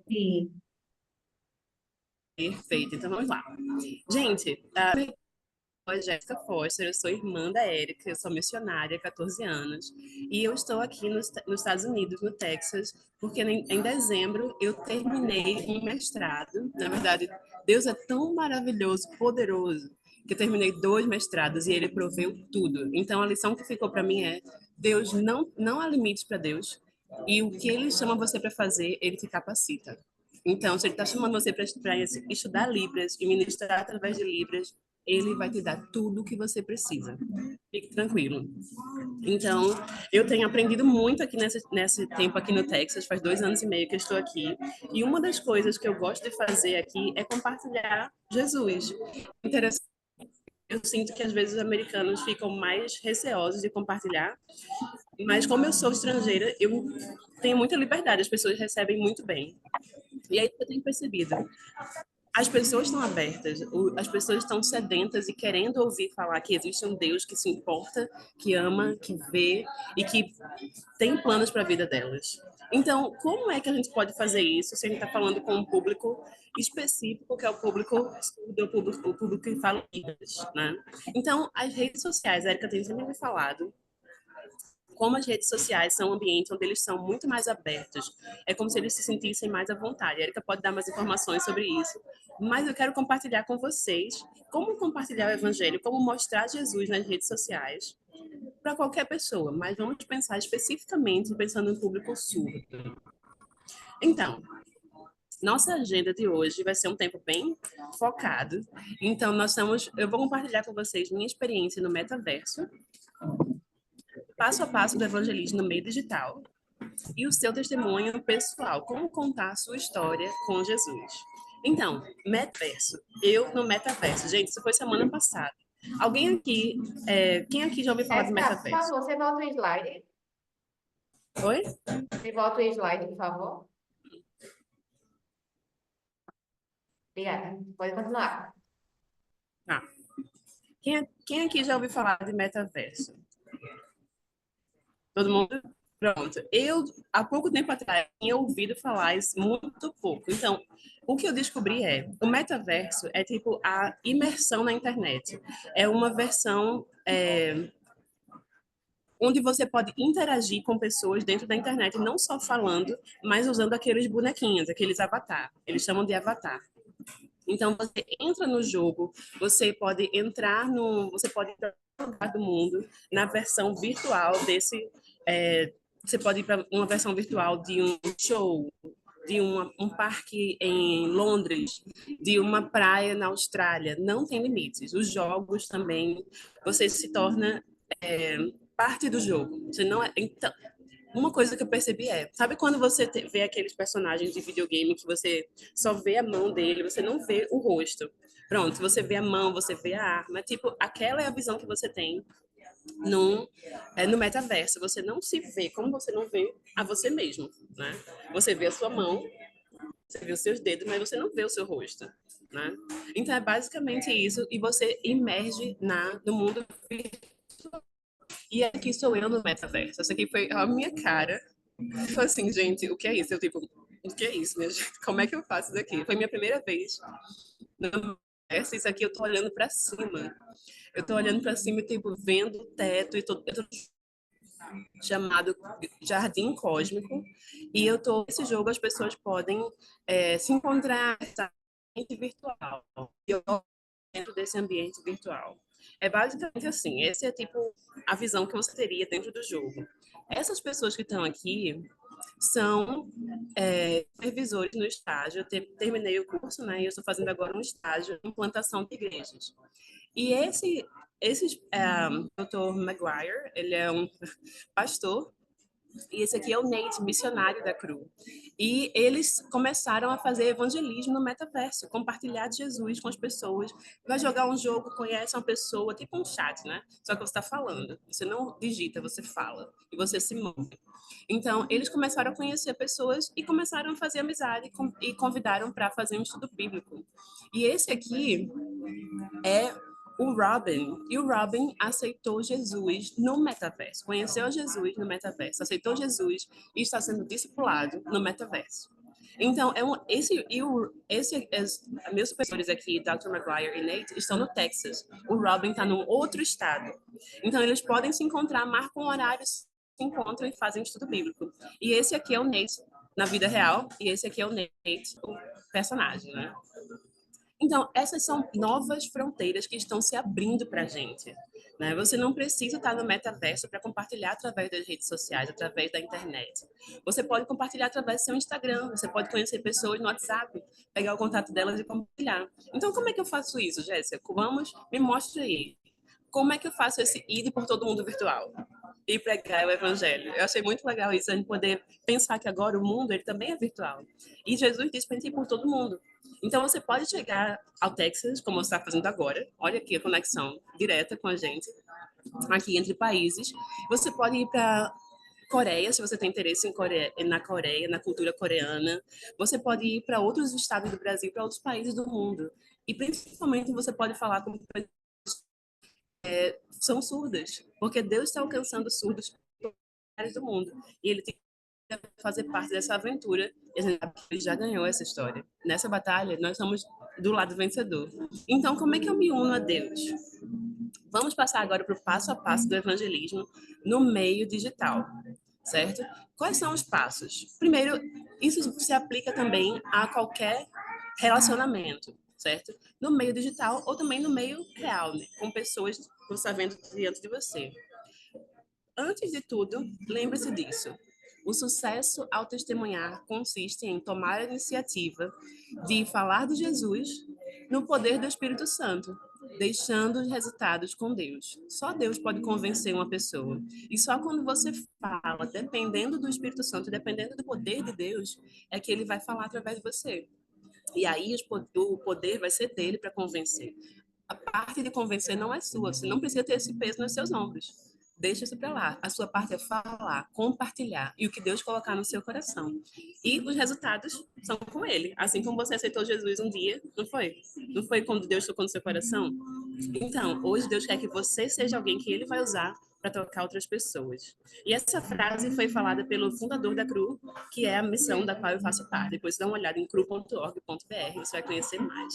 Sim. Perfeito, então vamos lá. Gente, meu nome é Jéssica Foster, eu sou irmã da Érica, eu sou missionária há 14 anos e eu estou aqui nos Estados Unidos, no Texas, porque em dezembro eu terminei um mestrado. Na verdade, Deus é tão maravilhoso, poderoso, que eu terminei 2 mestrados e Ele proveu tudo. Então a lição que ficou para mim é: Deus não há limites para Deus e o que Ele chama você para fazer, Ele te capacita. Então, se Ele está chamando você para estudar Libras e ministrar através de Libras, ele vai te dar tudo o que você precisa. Fique tranquilo. Então, eu tenho aprendido muito aqui nesse tempo aqui no Texas, faz 2 anos e meio que eu estou aqui. E uma das coisas que eu gosto de fazer aqui é compartilhar Jesus. Interessante. Eu sinto que às vezes os americanos ficam mais receosos de compartilhar, mas como eu sou estrangeira, eu tenho muita liberdade, as pessoas recebem muito bem. E aí eu tenho percebido, as pessoas estão abertas, as pessoas estão sedentas e querendo ouvir falar que existe um Deus que se importa, que ama, que vê e que tem planos para a vida delas. Então, como é que a gente pode fazer isso se a gente está falando com um público específico, que é o público o público que fala inglês, né? Então, as redes sociais, a Erika tem sempre me falado, como as redes sociais são um ambiente onde eles são muito mais abertos. É como se eles se sentissem mais à vontade. A Erika pode dar mais informações sobre isso. Mas eu quero compartilhar com vocês como compartilhar o evangelho, como mostrar Jesus nas redes sociais para qualquer pessoa. Mas vamos pensar especificamente pensando em público surdo. Então, nossa agenda de hoje vai ser um tempo bem focado. Então, eu vou compartilhar com vocês minha experiência no metaverso, passo a passo do evangelismo no meio digital e o seu testemunho pessoal, como contar a sua história com Jesus. Então, metaverso. Eu no metaverso. Gente, isso foi semana passada. Alguém aqui, quem aqui já ouviu falar de Jéssica, por metaverso? favor, você volta o slide. Oi? Você volta o slide, por favor. Obrigada. Pode continuar. Ah, quem aqui já ouviu falar de metaverso? Todo mundo? Pronto. Eu, há pouco tempo atrás, tinha ouvido falar isso muito pouco. Então, o que eu descobri o metaverso é tipo a imersão na internet. É uma versão onde você pode interagir com pessoas dentro da internet, não só falando, mas usando aqueles bonequinhos, aqueles avatar. Eles chamam de avatar. Então você entra no jogo, você pode entrar no lugar do mundo na versão virtual desse, você pode ir para uma versão virtual de um show, de um parque em Londres, de uma praia na Austrália. Não tem limites. Os jogos também, você se torna parte do jogo. Você não é, então, uma coisa que eu percebi sabe quando você vê aqueles personagens de videogame que você só vê a mão dele, você não vê o rosto. Pronto, você vê a mão, você vê a arma. Tipo, aquela é a visão que você tem no metaverso. Você não se vê como você não vê a você mesmo, né? Você vê a sua mão, você vê os seus dedos, mas você não vê o seu rosto, né? Então é basicamente isso e você imerge no mundo virtual. E aqui sou eu no metaverso. Essa aqui foi a minha cara. Tipo assim, gente, o que é isso? Eu, tipo, o que é isso, minha gente? Como é que eu faço isso aqui? Foi minha primeira vez no metaverso. Isso aqui eu tô olhando pra cima. Eu tô olhando pra cima e, tipo, vendo o teto e eu tô chamado Jardim Cósmico. E nesse jogo as pessoas podem se encontrar nesse virtual. E eu dentro desse ambiente virtual. É basicamente assim, esse é tipo a visão que você teria dentro do jogo. Essas pessoas que estão aqui são supervisores no estágio. Eu terminei o curso, né? E eu estou fazendo agora um estágio em implantação de igrejas. E esse Dr. Maguire, ele é um pastor e esse aqui é o Nate, missionário da CRU. E eles começaram a fazer evangelismo no metaverso, compartilhar de Jesus com as pessoas. Vai jogar um jogo, conhece uma pessoa, tipo um chat, né? Só que você está falando. Você não digita, você fala. E você se move. Então, eles começaram a conhecer pessoas e começaram a fazer amizade e convidaram para fazer um estudo bíblico. E esse aqui é o Robin. E o Robin aceitou Jesus no metaverso, conheceu Jesus no metaverso, aceitou Jesus e está sendo discipulado no metaverso. Então, meus professores aqui, Dr. Maguire e Nate, estão no Texas. O Robin está num outro estado. Então, eles podem se encontrar, marcam horários, se encontram e fazem estudo bíblico. E esse aqui é o Nate na vida real, e esse aqui é o Nate, o personagem, né? Então, essas são novas fronteiras que estão se abrindo para a gente. Né? Você não precisa estar no metaverso para compartilhar através das redes sociais, através da internet. Você pode compartilhar através do seu Instagram, você pode conhecer pessoas no WhatsApp, pegar o contato delas e compartilhar. Então, como é que eu faço isso, Jéssica? Vamos, me mostre aí. Como é que eu faço esse ir por todo mundo virtual? E pregar o evangelho. Eu achei muito legal isso, a gente poder pensar que agora o mundo ele também é virtual. E Jesus disse para a gente ir por todo mundo. Então você pode chegar ao Texas, como você está fazendo agora. Olha aqui a conexão direta com a gente, aqui entre países. Você pode ir para Coreia, se você tem interesse na Coreia, na cultura coreana. Você pode ir para outros estados do Brasil, para outros países do mundo. E principalmente você pode falar com são surdas, porque Deus está alcançando surdos do mundo. E ele tem que fazer parte dessa aventura. E a gente sabe que ele já ganhou essa história. Nessa batalha, nós estamos do lado vencedor. Então, como é que eu me uno a Deus? Vamos passar agora para o passo a passo do evangelismo no meio digital, certo? Quais são os passos? Primeiro, isso se aplica também a qualquer relacionamento, certo? No meio digital ou também no meio real, né? Com pessoas que você está vendo diante de você. Antes de tudo, lembre-se disso. O sucesso ao testemunhar consiste em tomar a iniciativa de falar de Jesus no poder do Espírito Santo, deixando os resultados com Deus. Só Deus pode convencer uma pessoa. E só quando você fala, dependendo do Espírito Santo, dependendo do poder de Deus, é que ele vai falar através de você. E aí o poder vai ser dele para convencer. A parte de convencer não é sua, você não precisa ter esse peso nos seus ombros. Deixa isso para lá. A sua parte é falar, compartilhar e o que Deus colocar no seu coração. E os resultados são com Ele. Assim como você aceitou Jesus um dia, não foi? Não foi quando Deus tocou no seu coração? Então, hoje Deus quer que você seja alguém que Ele vai usar para tocar outras pessoas. E essa frase foi falada pelo fundador da CRU, que é a missão da qual eu faço parte. Depois dá uma olhada em cru.org.br, você vai conhecer mais.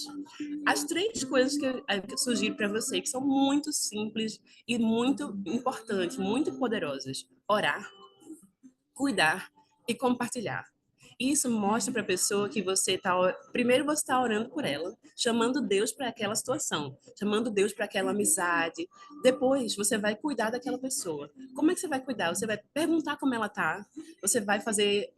As três coisas que eu sugiro para você, que são muito simples e muito importantes, muito poderosas: orar, cuidar e compartilhar. Isso mostra para a pessoa que você está. Primeiro, você está orando por ela, chamando Deus para aquela situação, chamando Deus para aquela amizade. Depois, você vai cuidar daquela pessoa. Como é que você vai cuidar? Você vai perguntar como ela está, você vai fazer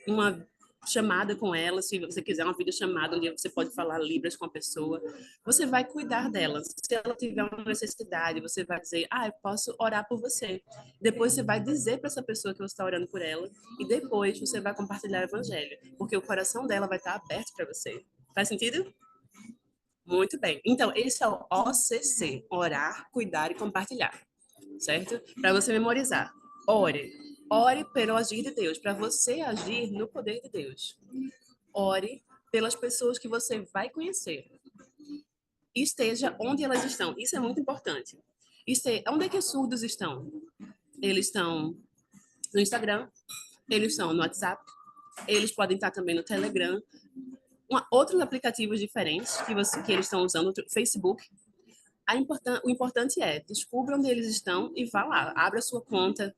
uma chamada com ela, se você quiser uma videochamada onde você pode falar libras com a pessoa, você vai cuidar dela. Se ela tiver uma necessidade, você vai dizer, eu posso orar por você. Depois você vai dizer para essa pessoa que você está orando por ela e depois você vai compartilhar o evangelho, porque o coração dela vai estar aberto para você. Faz sentido? Muito bem. Então, esse é o OCC, orar, cuidar e compartilhar, certo? Para você memorizar. Ore. Ore pelo agir de Deus, para você agir no poder de Deus. Ore pelas pessoas que você vai conhecer. Esteja onde elas estão. Isso é muito importante. Onde é que os surdos estão? Eles estão no Instagram, eles estão no WhatsApp, eles podem estar também no Telegram, outros aplicativos diferentes que eles estão usando, Facebook. O importante é descubra onde eles estão e vá lá, abra sua conta,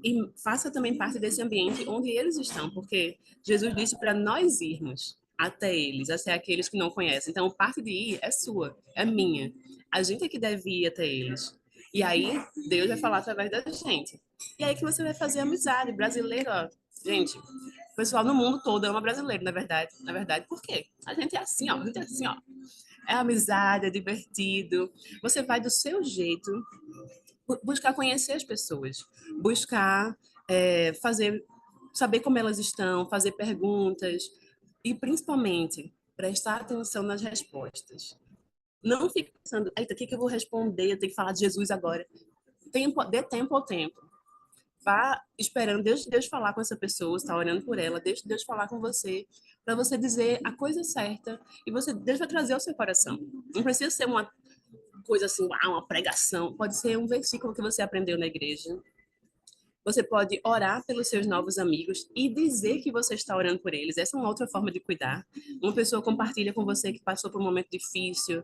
e faça também parte desse ambiente onde eles estão, porque Jesus disse para nós irmos até eles, até aqueles que não conhecem. Então, parte de ir é sua, é minha. A gente é que deve ir até eles. E aí, Deus vai falar através da gente. E aí que você vai fazer amizade. Brasileiro, ó, gente, o pessoal no mundo todo ama brasileiro, na verdade. Na verdade, por quê? A gente é assim, ó. A gente é assim, ó. É amizade, é divertido. Você vai do seu jeito, buscar conhecer as pessoas, buscar saber como elas estão, fazer perguntas e, principalmente, prestar atenção nas respostas. Não fique pensando, eita, o que eu vou responder? Eu tenho que falar de Jesus agora. Dê tempo ao tempo. Vá esperando Deus falar com essa pessoa, está orando por ela, deixe Deus falar com você, para você dizer a coisa certa e Deus vai trazer ao seu coração. Não precisa ser uma coisa assim, uma pregação, pode ser um versículo que você aprendeu na igreja. Você pode orar pelos seus novos amigos e dizer que você está orando por eles. Essa é uma outra forma de cuidar. Uma pessoa compartilha com você que passou por um momento difícil.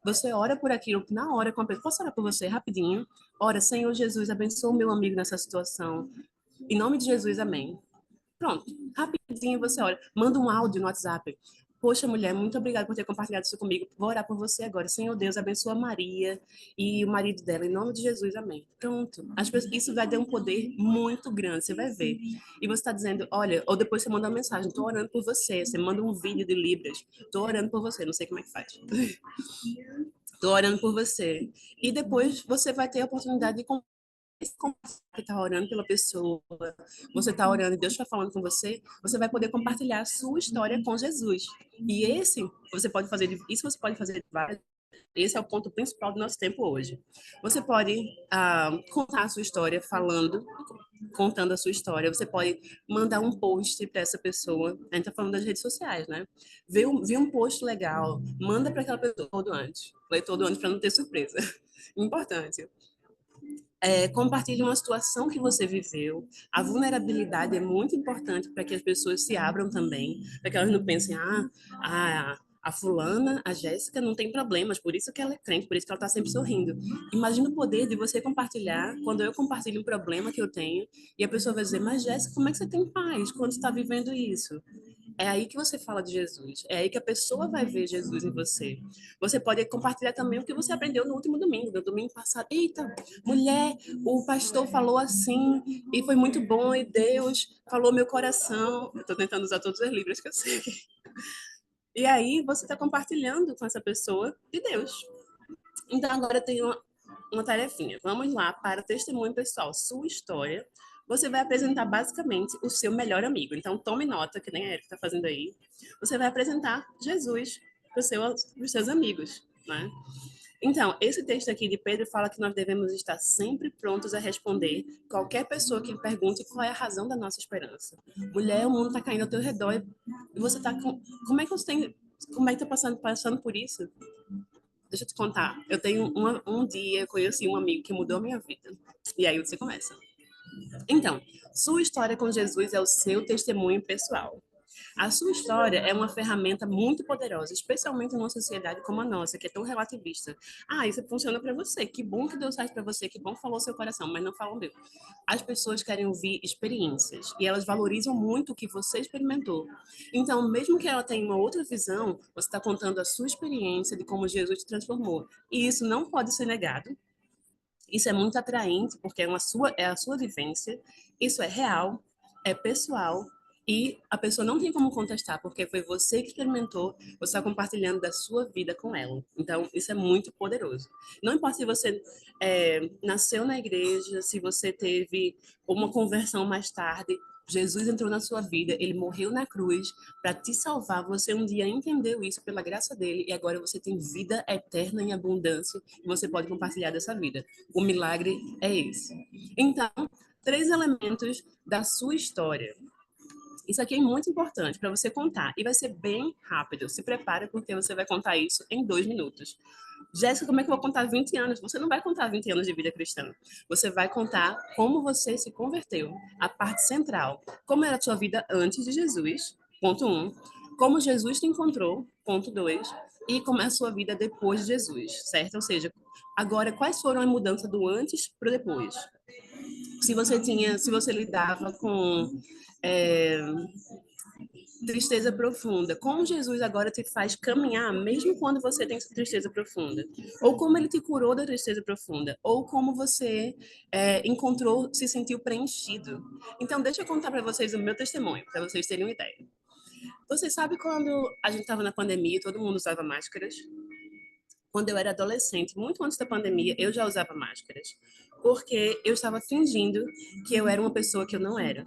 Você ora por aquilo na hora com a pessoa. Posso orar por você rapidinho? Ora, Senhor Jesus, abençoa o meu amigo nessa situação. Em nome de Jesus, amém. Pronto, rapidinho você ora. Manda um áudio no WhatsApp. Poxa, mulher, muito obrigada por ter compartilhado isso comigo. Vou orar por você agora. Senhor Deus, abençoa Maria e o marido dela, em nome de Jesus, amém. Pronto. Isso vai dar um poder muito grande, você vai ver. E você está dizendo, olha, ou depois você manda uma mensagem, estou orando por você. Você manda um vídeo de Libras, estou orando por você, não sei como é que faz. Estou orando por você. E depois você vai ter a oportunidade de que está orando pela pessoa, você está orando e Deus está falando com você, você vai poder compartilhar a sua história com Jesus. E isso você pode fazer de várias. Esse é o ponto principal do nosso tempo hoje. Você pode contar a sua história contando a sua história. Você pode mandar um post para essa pessoa. A gente está falando das redes sociais, né? Vê um post legal, manda para aquela pessoa todo antes. Lê todo antes para não ter surpresa. Importante. Compartilhe uma situação que você viveu. A vulnerabilidade é muito importante para que as pessoas se abram também, para que elas não pensem, a fulana, a Jéssica, não tem problemas, por isso que ela é crente, por isso que ela está sempre sorrindo. Imagina o poder de você compartilhar, quando eu compartilho um problema que eu tenho, e a pessoa vai dizer, mas Jéssica, como é que você tem paz quando está vivendo isso? É aí que você fala de Jesus. É aí que a pessoa vai ver Jesus em você. Você pode compartilhar também o que você aprendeu no último domingo, no domingo passado. Eita, mulher, o pastor falou assim e foi muito bom e Deus falou meu coração. Eu estou tentando usar todos os livros que eu sei. E aí você está compartilhando com essa pessoa de Deus. Então agora tem uma tarefinha. Vamos lá para o testemunho pessoal, sua história. Você vai apresentar basicamente o seu melhor amigo. Então tome nota, que nem a Erika está fazendo aí. Você vai apresentar Jesus para os seus amigos, né? Então, esse texto aqui de Pedro fala que nós devemos estar sempre prontos a responder qualquer pessoa que pergunte qual é a razão da nossa esperança. Mulher, o mundo está caindo ao teu redor e você está como é que você tem, como é que está passando por isso? Deixa eu te contar. Eu tenho um dia, eu conheci um amigo que mudou a minha vida. E aí você começa. Então, sua história com Jesus é o seu testemunho pessoal. A sua história é uma ferramenta muito poderosa, especialmente numa sociedade como a nossa, que é tão relativista. Isso funciona para você. Que bom que Deus faz para você, que bom que falou seu coração, mas não falou meu. As pessoas querem ouvir experiências e elas valorizam muito o que você experimentou. Então, mesmo que ela tenha uma outra visão, você está contando a sua experiência de como Jesus te transformou. E isso não pode ser negado. Isso é muito atraente, porque é a sua vivência, isso é real, é pessoal, e a pessoa não tem como contestar, porque foi você que experimentou, você está compartilhando da sua vida com ela. Então, isso é muito poderoso. Não importa se você nasceu na igreja, se você teve uma conversão mais tarde, Jesus entrou na sua vida, ele morreu na cruz para te salvar. Você um dia entendeu isso pela graça dele e agora você tem vida eterna em abundância e você pode compartilhar dessa vida. O milagre é esse. Então, 3 elementos da sua história. Isso aqui é muito importante para você contar e vai ser bem rápido. Se prepare porque você vai contar isso em 2 minutos. Jéssica, como é que eu vou contar 20 anos? Você não vai contar 20 anos de vida cristã. Você vai contar como você se converteu. A parte central. Como era a sua vida antes de Jesus, ponto 1. Como Jesus te encontrou, ponto 2. E como é a sua vida depois de Jesus, certo? Ou seja, agora, quais foram as mudanças do antes para o depois? Se você lidava com é, tristeza profunda, como Jesus agora te faz caminhar, mesmo quando você tem tristeza profunda, ou como ele te curou da tristeza profunda, ou como você se sentiu preenchido. Então, deixa eu contar para vocês o meu testemunho, para vocês terem uma ideia. Você sabe quando a gente estava na pandemia e todo mundo usava máscaras? Quando eu era adolescente, muito antes da pandemia, eu já usava máscaras, porque eu estava fingindo que eu era uma pessoa que eu não era.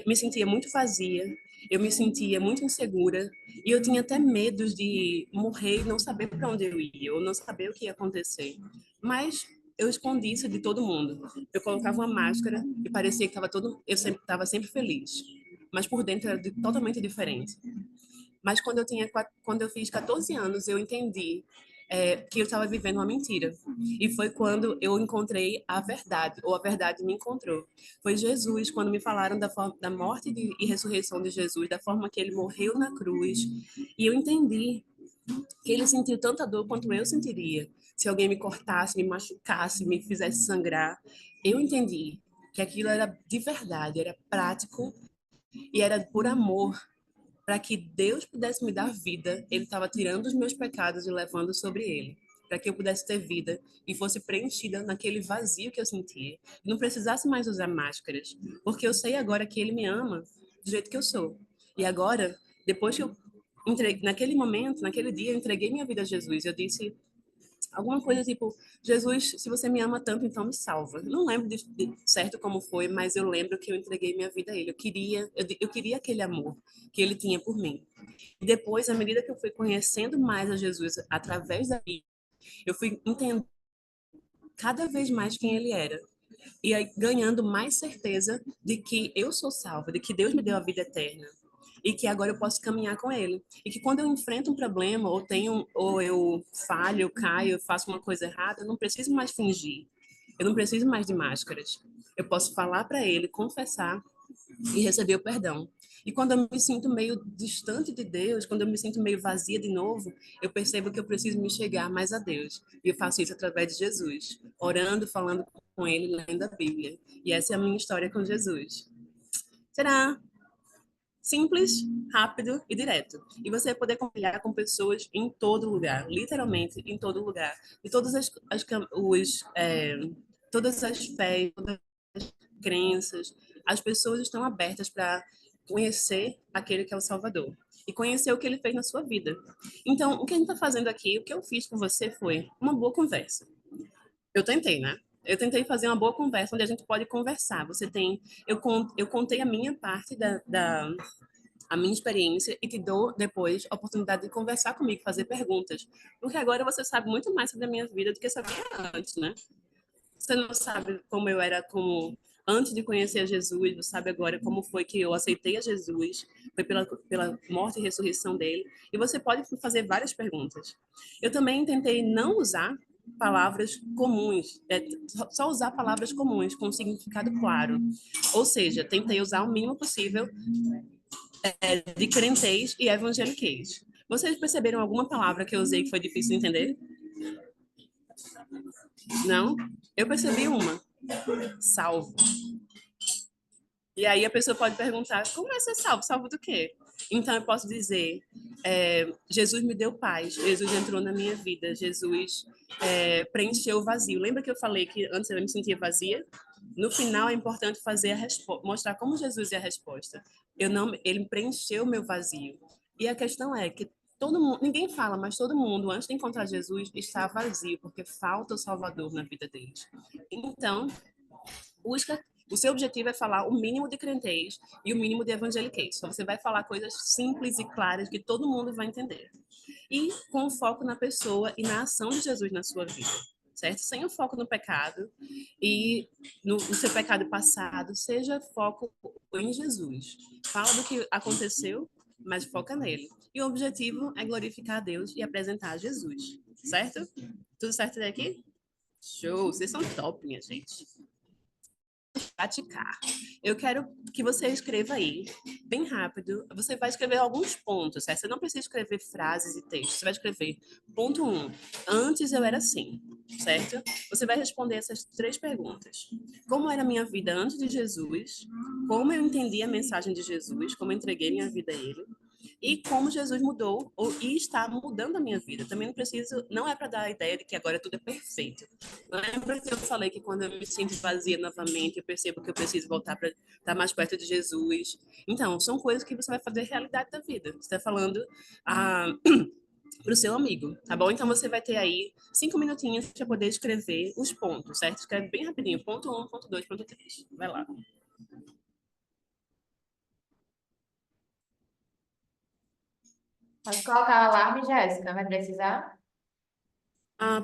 Me sentia muito vazia, eu me sentia muito insegura e eu tinha até medos de morrer e não saber para onde eu ia, ou não saber o que ia acontecer. Mas eu escondi isso de todo mundo. Eu colocava uma máscara e parecia que eu sempre estava sempre feliz, mas por dentro era totalmente diferente. Mas quando eu fiz 14 anos, eu entendi que eu estava vivendo uma mentira. E foi quando eu encontrei a verdade, ou a verdade me encontrou. Foi Jesus, quando me falaram da morte e ressurreição de Jesus, da forma que ele morreu na cruz. E eu entendi que ele sentiu tanta dor quanto eu sentiria se alguém me cortasse, me machucasse, me fizesse sangrar. Eu entendi que aquilo era de verdade, era prático e era por amor, para que Deus pudesse me dar vida. Ele estava tirando os meus pecados e levando sobre ele, para que eu pudesse ter vida e fosse preenchida naquele vazio que eu sentia. E não precisasse mais usar máscaras, porque eu sei agora que ele me ama do jeito que eu sou. E agora, depois que eu entreguei, naquele momento, naquele dia, eu entreguei minha vida a Jesus. Eu disse alguma coisa tipo: Jesus, se você me ama tanto, então me salva. Não lembro de certo como foi, mas eu lembro que eu entreguei minha vida a ele. Eu queria aquele amor que ele tinha por mim. E depois, à medida que eu fui conhecendo mais a Jesus através da Bíblia, eu fui entendendo cada vez mais quem ele era. E aí, ganhando mais certeza de que eu sou salva, de que Deus me deu a vida eterna e que agora eu posso caminhar com ele. E que quando eu enfrento um problema, ou eu falho, eu caio, eu faço uma coisa errada, eu não preciso mais fingir. Eu não preciso mais de máscaras. Eu posso falar para ele, confessar e receber o perdão. E quando eu me sinto meio distante de Deus, quando eu me sinto meio vazia de novo, eu percebo que eu preciso me chegar mais a Deus. E eu faço isso através de Jesus, orando, falando com Ele, lendo a Bíblia. E essa é a minha história com Jesus. Será simples, rápido e direto. E você vai poder compartilhar com pessoas em todo lugar, literalmente em todo lugar. E todas as fés, todas as crenças, as pessoas estão abertas para conhecer aquele que é o Salvador e conhecer o que ele fez na sua vida. Então, o que a gente está fazendo aqui, o que eu fiz com você foi uma boa conversa. Eu tentei, né? Eu tentei fazer uma boa conversa onde a gente pode conversar. Eu contei a minha parte a minha experiência e te dou depois a oportunidade de conversar comigo, fazer perguntas. Porque agora você sabe muito mais sobre a minha vida do que sabia antes, né? Você não sabe como eu era como antes de conhecer a Jesus, você sabe agora como foi que eu aceitei a Jesus, foi pela morte e ressurreição dele. E você pode fazer várias perguntas. Eu também tentei não usar palavras comuns, só usar palavras comuns com significado claro. Ou seja, tentei usar o mínimo possível de crentez e evangeliquez. Vocês perceberam alguma palavra que eu usei que foi difícil de entender? Não? Eu percebi uma. Salvo. E aí a pessoa pode perguntar, como é ser salvo? Salvo do quê? Então eu posso dizer, Jesus me deu paz, Jesus entrou na minha vida, Jesus preencheu o vazio. Lembra que eu falei que antes eu me sentia vazia? No final é importante fazer a resposta, mostrar como Jesus é a resposta. Ele preencheu o meu vazio. E a questão é que todo mundo, ninguém fala, mas todo mundo, antes de encontrar Jesus, está vazio, porque falta o Salvador na vida deles. Então, busca. O seu objetivo é falar o mínimo de crentez e o mínimo de evangeliquez. Então, você vai falar coisas simples e claras que todo mundo vai entender. E com foco na pessoa e na ação de Jesus na sua vida, certo? Sem o foco no pecado e no seu pecado passado, seja foco em Jesus. Fala do que aconteceu, mas foca nele. E o objetivo é glorificar a Deus e apresentar Jesus, certo? Tudo certo daqui? Show! Vocês são top, minha gente. Praticar. Eu quero que você escreva aí, bem rápido. Você vai escrever alguns pontos, certo? Você não precisa escrever frases e textos. Você vai escrever ponto 1. Antes eu era assim, certo? Você vai responder essas 3 perguntas. Como era a minha vida antes de Jesus? Como eu entendi a mensagem de Jesus? Como eu entreguei minha vida a Ele? E como Jesus mudou e está mudando a minha vida. Também não é para dar a ideia de que agora tudo é perfeito. Lembra que eu falei que quando eu me sinto vazia novamente, eu percebo que eu preciso voltar para estar mais perto de Jesus. Então, são coisas que você vai fazer realidade da vida. Você está falando para o seu amigo, tá bom? Então, você vai ter aí 5 minutinhos para poder escrever os pontos, certo? Escreve bem rapidinho. Ponto 1, ponto 2, ponto 3. Vai lá. Pode colocar o alarme, Jéssica, vai precisar?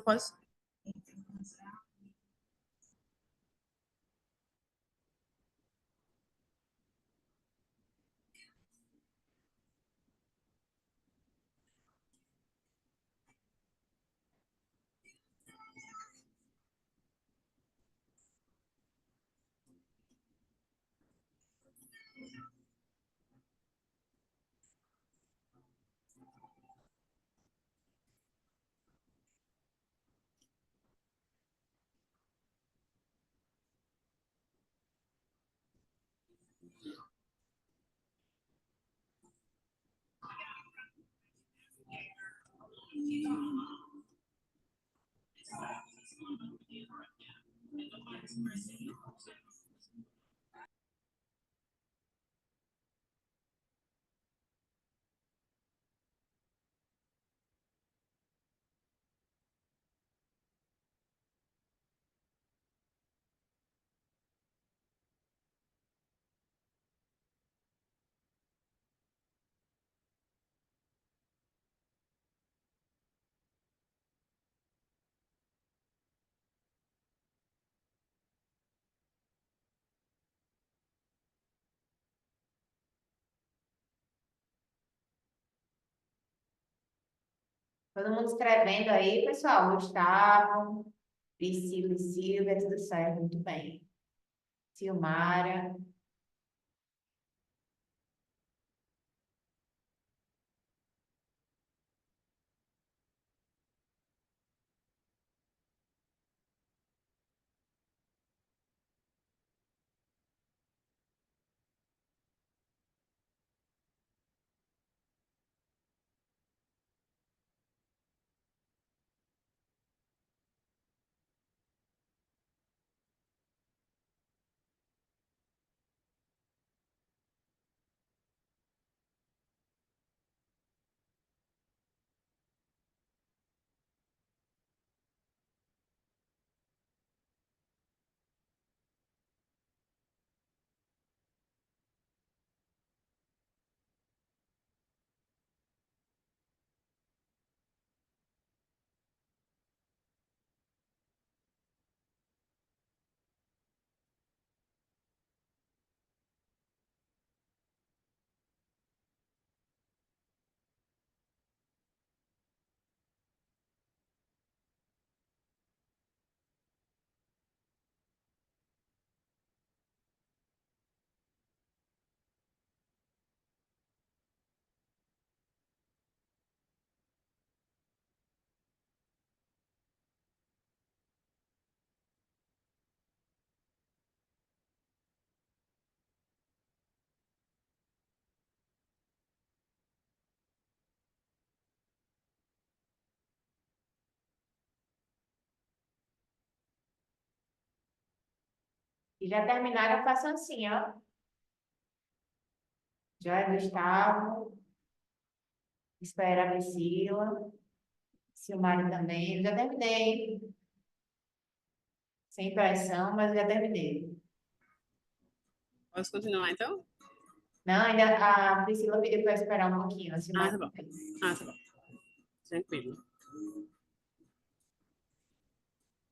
Posso? Todo mundo escrevendo aí, pessoal. Gustavo, Priscila e Silvia, tudo certo, muito bem. Silmara. E já terminaram, façam assim, ó. Já é Gustavo, espera a Priscila, Silmara também. Eu já terminei. Sem pressão, mas já terminei. Posso continuar, então? Não, ainda a Priscila pediu para esperar um pouquinho, a Ah, Silmara tá bom. também. Ah, tá bom. Tranquilo.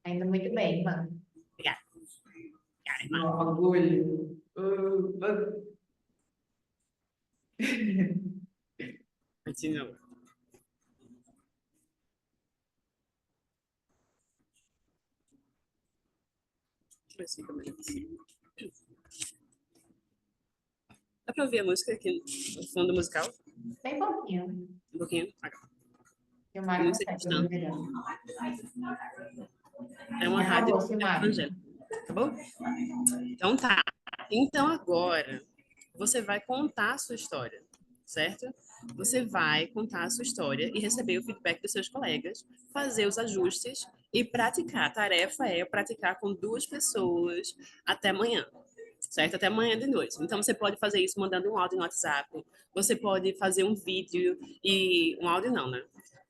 Ainda muito bem, mano. Obrigada. Obrigada, irmã. Orgulho. Continua. Deixa eu ver se fica melhor assim. Dá pra ouvir a música aqui no fundo musical? Bem pouquinho. Um pouquinho? Ah, eu Silmara não sei consegue questão. ouvir melhor. É uma rádio Acabou, Silmara. evangélica. Tá bom? Então tá. Então agora você vai contar a sua história, certo? Você vai contar a sua história e receber o feedback dos seus colegas, fazer os ajustes e praticar. A tarefa é praticar com duas pessoas até amanhã, certo? Até amanhã de noite. Então você pode fazer isso mandando um áudio no WhatsApp. Você pode fazer um vídeo e um áudio não, né?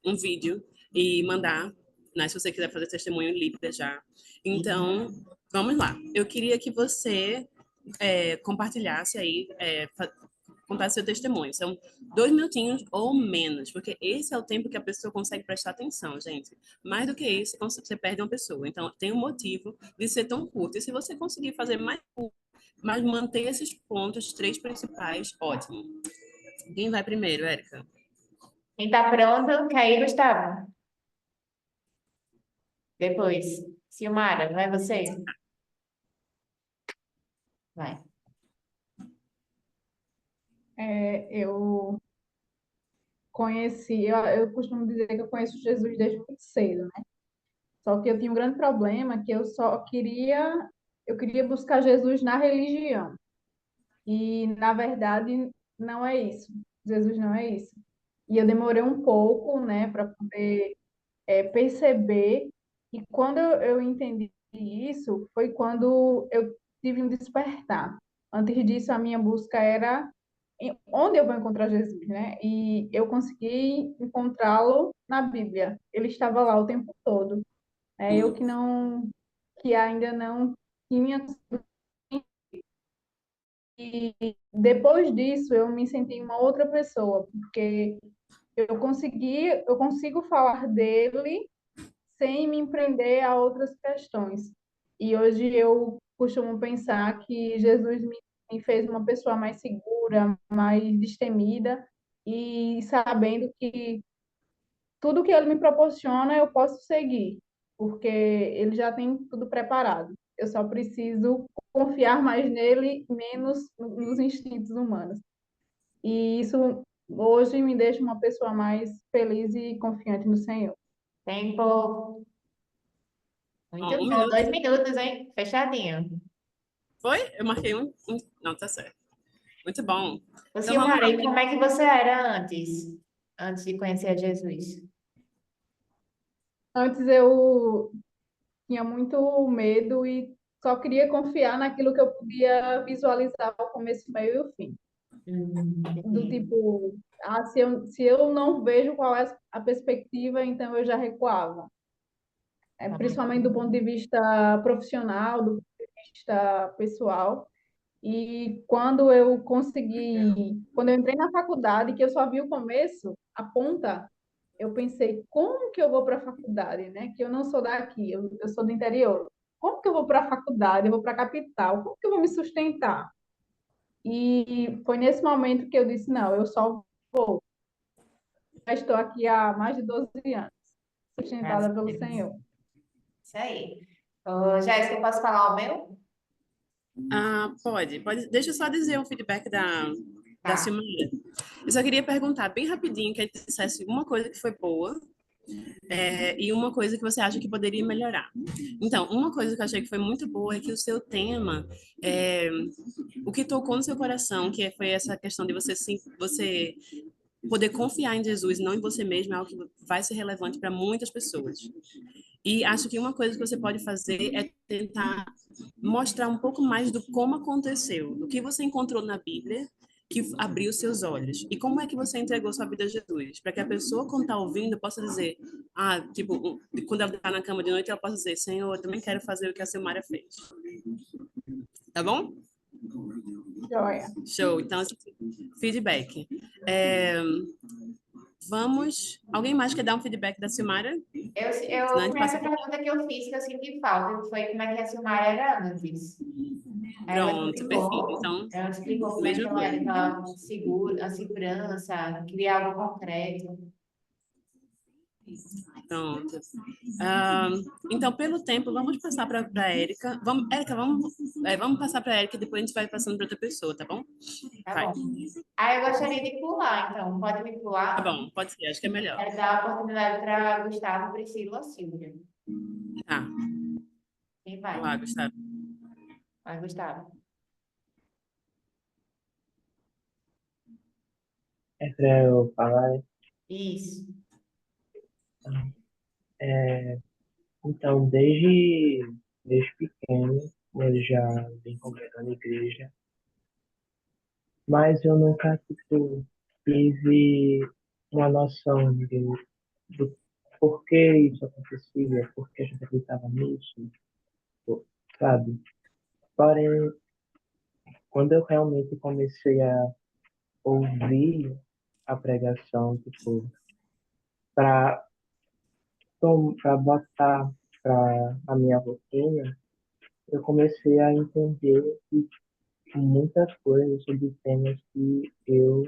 Um vídeo e mandar, né? Se você quiser fazer testemunho livre já. Então, vamos lá. Eu queria que você compartilhasse aí, contar seu testemunho. São 2 minutinhos ou menos, porque esse é o tempo que a pessoa consegue prestar atenção, gente. Mais do que isso, você perde uma pessoa. Então, tem um motivo de ser tão curto. E se você conseguir fazer mais curto, mas manter esses pontos, três principais, ótimo. Quem vai primeiro, Érica? Quem tá pronto, quer ir, Gustavo? Depois. Silmara, vai você? Vai. Eu eu costumo dizer que eu conheço Jesus desde muito cedo, né? Só que eu tinha um grande problema que eu queria buscar Jesus na religião. E, na verdade, não é isso. Jesus não é isso. E eu demorei um pouco, né, para poder perceber. E quando eu entendi isso foi quando eu tive um despertar. Antes disso, a minha busca era onde eu vou encontrar Jesus, né? E eu consegui encontrá-lo na Bíblia. Ele estava lá o tempo todo. É eu Hum, que não, que ainda não tinha. E depois disso, eu me senti uma outra pessoa, porque eu consigo falar dele sem me prender a outras questões. E hoje eu costumo pensar que Jesus me fez uma pessoa mais segura, mais destemida, e sabendo que tudo que ele me proporciona eu posso seguir, porque ele já tem tudo preparado. Eu só preciso confiar mais nele, menos nos instintos humanos. E isso hoje me deixa uma pessoa mais feliz e confiante no Senhor. Tempo. ó, Muito um bom. minuto. 2 minutos, hein? Fechadinho. Foi? Eu marquei Não, tá certo. Muito bom. Ô, Então vamos Silmara, lá. e como é que você era antes de conhecer Jesus? Antes eu tinha muito medo e só queria confiar naquilo que eu podia visualizar o começo, meio e o fim. Do Entendi. tipo, se eu não vejo qual é a perspectiva, então eu já recuava. Principalmente do ponto de vista profissional, do ponto de vista pessoal. E quando eu entrei na faculdade, que eu só vi o começo, a ponta, eu pensei, como que eu vou para a faculdade, né? Que eu não sou daqui, eu sou do interior. Como que eu vou para a faculdade? Eu vou para a capital. Como que eu vou me sustentar? E foi nesse momento que eu disse, não, eu só já estou aqui há mais de 12 anos, Graças sustentada a pelo Deus. Senhor. Isso aí. Ô, Jéssica, eu posso falar o meu? Ah, pode. Deixa eu só dizer o feedback da Tá. Silmara. Eu só queria perguntar bem rapidinho que a gente dissesse uma coisa que foi boa, e uma coisa que você acha que poderia melhorar. Então, uma coisa que eu achei que foi muito boa é que o seu tema, é, o que tocou no seu coração, foi essa questão de você poder confiar em Jesus, não em você mesmo, é algo que vai ser relevante para muitas pessoas. E acho que uma coisa que você pode fazer é tentar mostrar um pouco mais do como aconteceu, do que você encontrou na Bíblia que abriu seus olhos. E como é que você entregou sua vida a Jesus? Para que a pessoa, quando está ouvindo, possa dizer, tipo, quando ela está na cama de noite, ela possa dizer, Senhor, eu também quero fazer o que a Silmara fez. Tá bom? Joia. Show. Então, assim, feedback. É, vamos. Alguém mais quer dar um feedback da Silmara? Senão a Foi gente essa passa para. pergunta que eu fiz que eu senti falta, que foi como é que a Silmara era antes. Aí Pronto, perfeito. Então, ela explicou como é que mesmo ela plano. era segura, a segurança, queria algo concreto. Pronto. Ah, então, pelo tempo, vamos passar para a Érica. Érica, vamos passar para a Érica e depois a gente vai passando para outra pessoa, tá bom? Tá Vai. bom. Aí eu gostaria de pular, então, pode me Tá pular? bom, pode ser, acho que é melhor. Quero dar a oportunidade para Gustavo, Priscila, Silvia. Tá, Quem vai? lá, Gustavo. Vai, Gustavo. É para eu falar. Isso. É, então, desde pequeno, eu já vim congregando na igreja, mas eu nunca tipo, tive uma noção do porquê isso acontecia, porquê a gente acreditava nisso, sabe? Porém, quando eu realmente comecei a ouvir a pregação, tipo, para botar para a minha rotina, eu comecei a entender muita coisa sobre temas que eu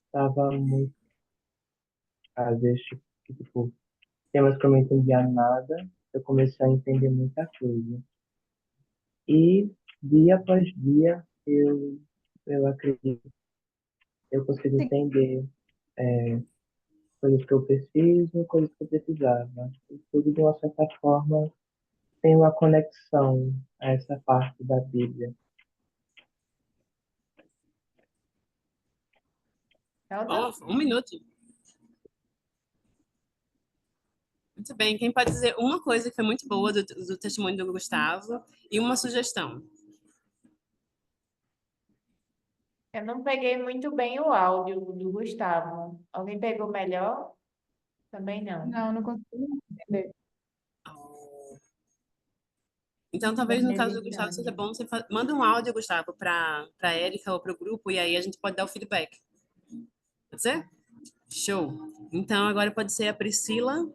estava muito, às vezes, tipo, temas que eu não entendia nada, eu comecei a entender muita coisa. E dia após dia, eu acredito, eu consigo entender coisas que eu preciso, coisas que eu precisava. E tudo, de uma certa forma, tem uma conexão a essa parte da Bíblia. Então, tá. Bom, um minuto. Muito bem. Quem pode dizer uma coisa que foi muito boa do testemunho do Gustavo e uma sugestão? Eu não peguei muito bem o áudio do Gustavo. Alguém pegou melhor? Também não. Não, não consigo entender. Então, talvez no caso do Gustavo seja Inevitable. bom você manda um áudio, Gustavo, para Érica ou para o grupo, e aí a gente pode dar o feedback. Pode ser? Show. Então, agora pode ser a Priscila.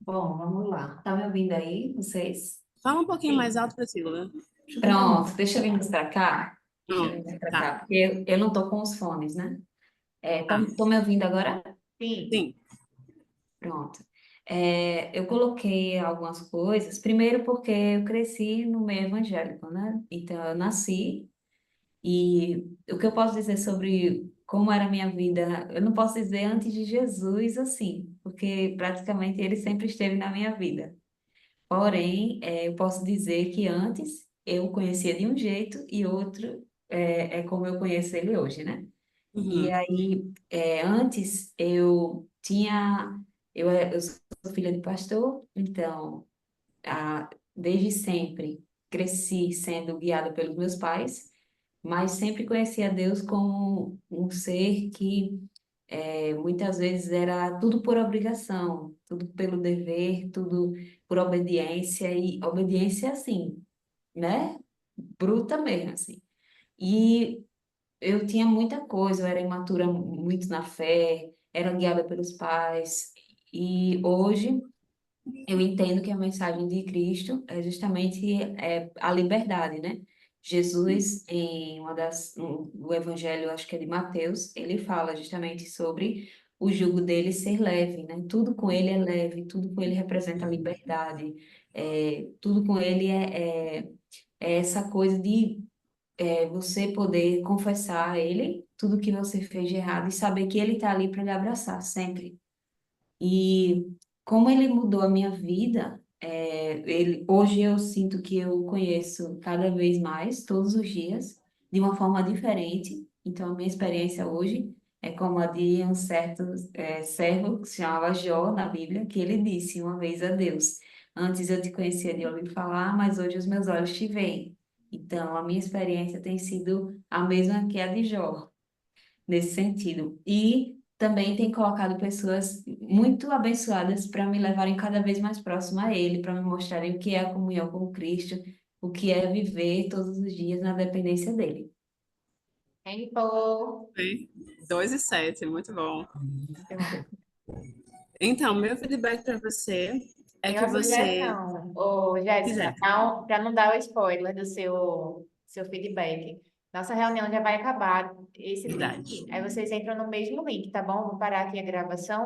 Bom, vamos lá. Tá me ouvindo aí, vocês? Fala um pouquinho mais Sim. alto, Priscila. Pronto, deixa eu vir mais pra cá. Deixa eu vir Pronto, mais pra tá. cá, porque eu não tô com os fones, né? Tá. Tô me ouvindo agora? Sim. Sim. Pronto. Eu coloquei algumas coisas, primeiro porque eu cresci no meio evangélico, né? Então, eu nasci e o que eu posso dizer sobre como era a minha vida, eu não posso dizer antes de Jesus assim, porque praticamente ele sempre esteve na minha vida. Porém, eu posso dizer que antes eu o conhecia de um jeito e outro é como eu conheço ele hoje, né? E Uhum. aí, antes eu tinha, eu sou filha de pastor, então, desde sempre cresci sendo guiada pelos meus pais, mas sempre conheci a Deus como um ser que muitas vezes era tudo por obrigação, tudo pelo dever, tudo por obediência, e obediência assim, né? Bruta mesmo, assim. E eu tinha muita coisa, eu era imatura muito na fé, era guiada pelos pais, e hoje eu entendo que a mensagem de Cristo é justamente a liberdade, né? Jesus, em no Evangelho, acho que é de Mateus, ele fala justamente sobre o jugo dele ser leve, né? Tudo com ele é leve, tudo com ele representa a liberdade, tudo com ele é essa coisa de você poder confessar a ele tudo que você fez de errado e saber que ele está ali para lhe abraçar sempre. E como ele mudou a minha vida, hoje eu sinto que eu o conheço cada vez mais, todos os dias, de uma forma diferente. Então, a minha experiência hoje é como a de um certo servo que se chamava Jó na Bíblia, que ele disse uma vez a Deus: Antes eu te conhecia de ouvir falar, mas hoje os meus olhos te veem. Então, a minha experiência tem sido a mesma que a de Jó nesse sentido. E também tem colocado pessoas muito abençoadas para me levarem cada vez mais próximo a Ele, para me mostrarem o que é a comunhão com Cristo, o que é viver todos os dias na dependência dele. Tempo. 2 e 7, muito bom. Então, meu feedback para você é Tem que uma você sugestão, ô, Jéssica, quiser. para não dar o spoiler do seu feedback. Nossa reunião já vai acabar esse Verdade. link. Aí vocês entram no mesmo link, tá bom? Vou parar aqui a gravação.